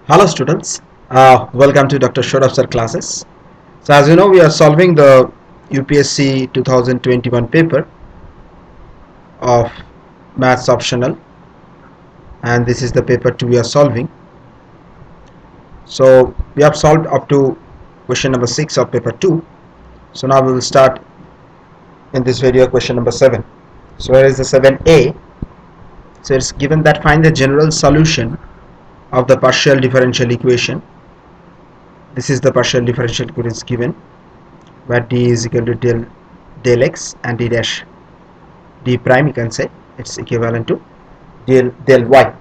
Hello students, welcome to Dr. Shodaf's classes. So as you know, we are solving the UPSC 2021 paper of Maths Optional, and this is the paper 2 we are solving. So we have solved up to question number 6 of paper 2. So now we will start in this video question number 7. So here is the 7a. So it's given that find the general solution of the partial differential equation. This is the partial differential equation given, where d is equal to del x and d dash d prime, you can say it's equivalent to del y.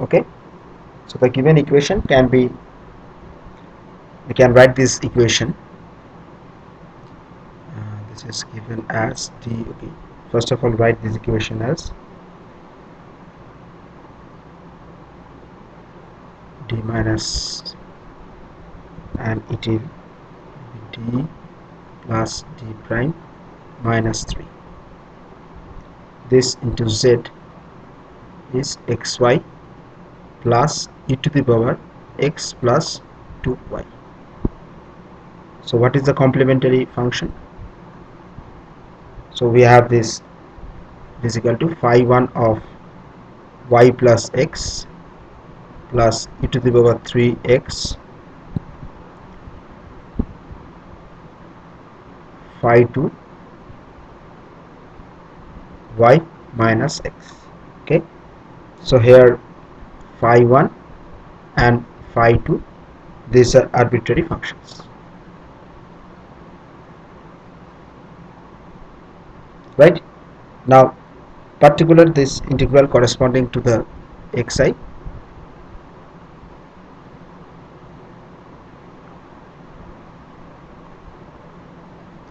Okay, so the given equation can be, we can write this equation. This is given as d. Okay, first of all, write this equation as d minus, and it will be d plus d prime minus 3. This into z is xy plus e to the power x plus 2y. So what is the complementary function? So we have this is equal to phi 1 of y plus x plus e to the power 3x phi 2 y minus x. Okay, so here phi 1 and phi 2, these are arbitrary functions, right? Now particular this integral corresponding to the xi,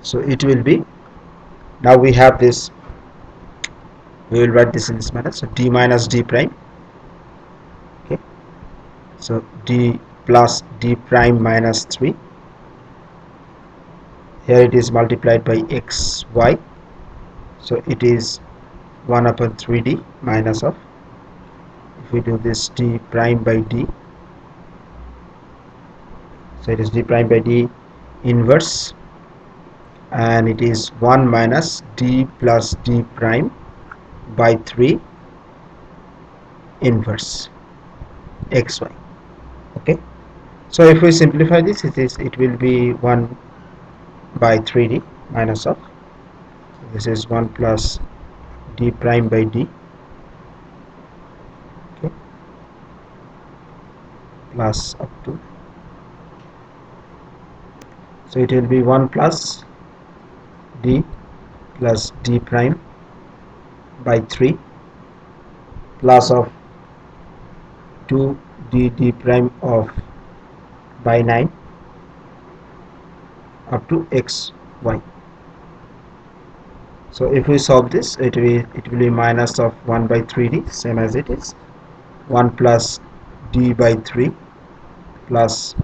so it will be, now we have this, we will write this in this manner. So d minus d prime, okay, so d plus d prime minus 3, here it is multiplied by xy, so it is 1 upon 3d minus of, if we do this, d prime by d, so it is d prime by d inverse, and it is 1 minus d plus d prime by 3 inverse xy. Okay, so if we simplify this, it will be 1 by 3d minus of, this is 1 plus d prime by d, okay, plus up to, so it will be 1 plus d plus d prime by 3 plus of 2 d prime of by 9 up to xy. So if we solve this, it will be minus of 1 by 3d, same as it is, 1 plus d by 3 plus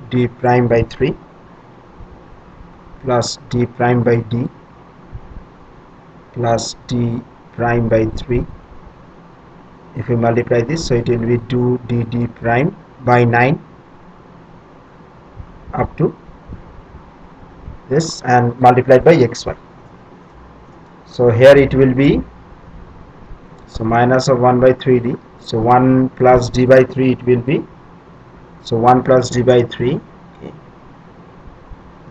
d prime by 3 plus d prime by d plus d prime by 3. If we multiply this, so it will be 2 d prime by 9 up to this, and multiplied by xy. So here it will be, so minus of 1 by 3d, so 1 plus d by 3 it will be, so 1 plus d by 3, okay,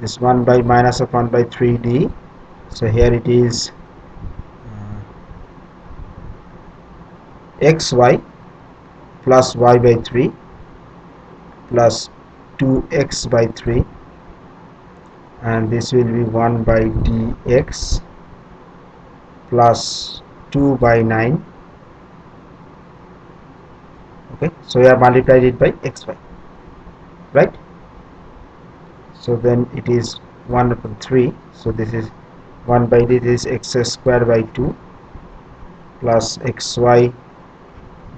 this 1 by minus of 1 by 3d, so here it is xy plus y by 3 plus 2x by 3, and this will be 1 by dx plus 2 by 9. Okay, so we have multiplied it by xy, right? So then it is 1 upon 3, so this is 1 by this is x square by 2 plus xy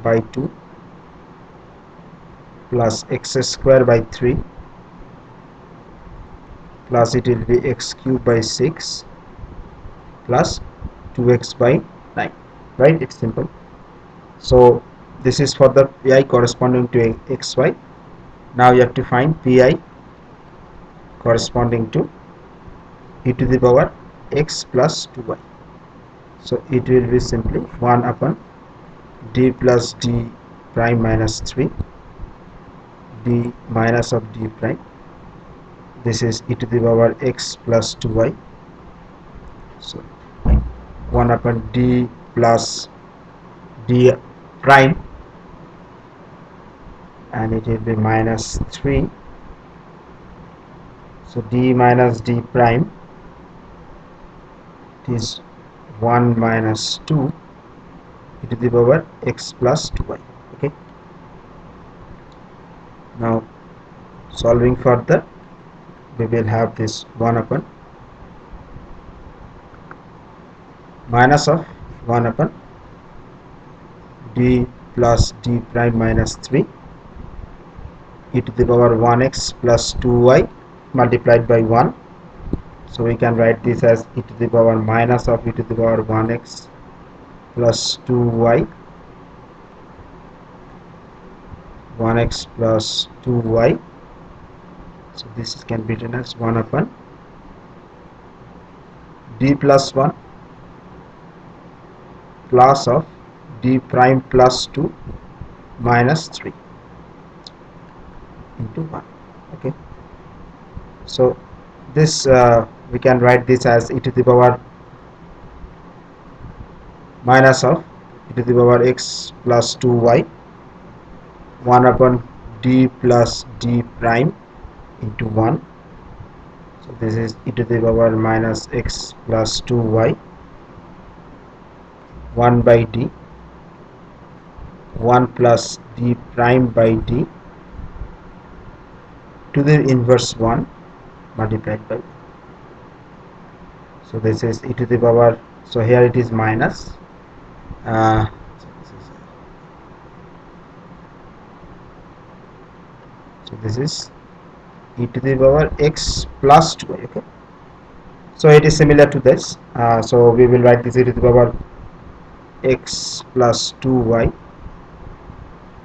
by 2 plus x square by 3 plus it will be x cube by 6 plus 2x by 9. right? It's simple. So this is for the pi corresponding to xy. Now you have to find pi corresponding to e to the power x plus 2y. So it will be simply 1 upon d plus d prime minus 3 d minus of d prime. This is e to the power x plus 2y. So 1 upon d plus d prime, and it will be minus 3. So d minus d prime, it is 1 minus 2 e to the power x plus 2y. Okay, now solving further, we will have this 1 upon minus of 1 upon d plus d prime minus 3 e to the power 1x plus 2y multiplied by 1. So we can write this as e to the power minus of e to the power 1x plus 2y, 1x plus 2y. So this can be written as 1 upon d plus 1 plus of d prime plus 2 minus 3 into 1. Okay, so this we can write this as e to the power minus of e to the power x plus 2y, 1 upon d plus d prime into 1. So this is e to the power minus x plus 2y, 1 by d, 1 plus d prime by d to the inverse 1 multiplied by 1. So this is e to the power, so here it is minus, so this is e to the power x plus 2y. Okay, so it is similar to this, so we will write this e to the power x plus 2y.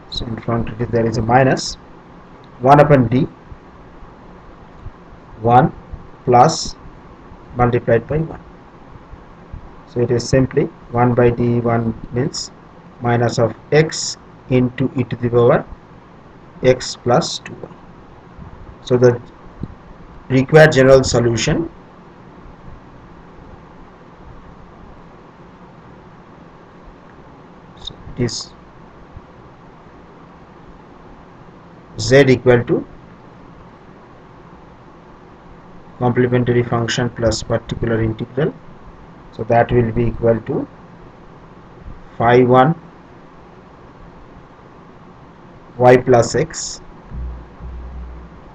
So in front of it there is a minus 1 upon d, 1 plus multiplied by 1. So it is simply 1 by d, 1 means minus of x into e to the power x plus 2y. So the required general solution is z equal to complementary function plus particular integral. So that will be equal to phi 1 y plus x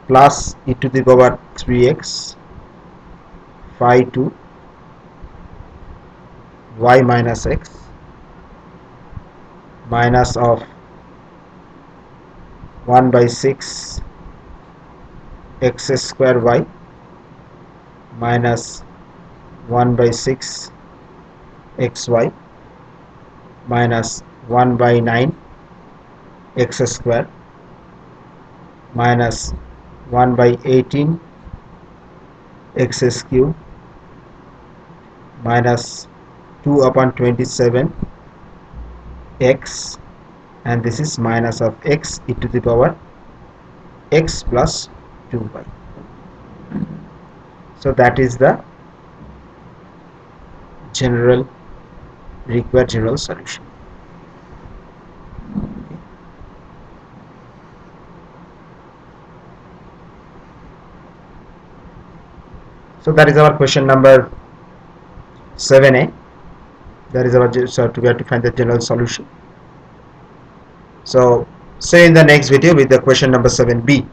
plus e to the power 3x phi 2 y minus x minus of 1 by 6 x square y minus 1 by 6 xy minus 1 by 9 x square minus 1 by 18 x cube minus 2 upon 27 x, and this is minus of x e to the power x plus 2y. So that is the required general solution. So that is our question number 7a. That is our, so we have to find the general solution. So see you in the next video with the question number 7b.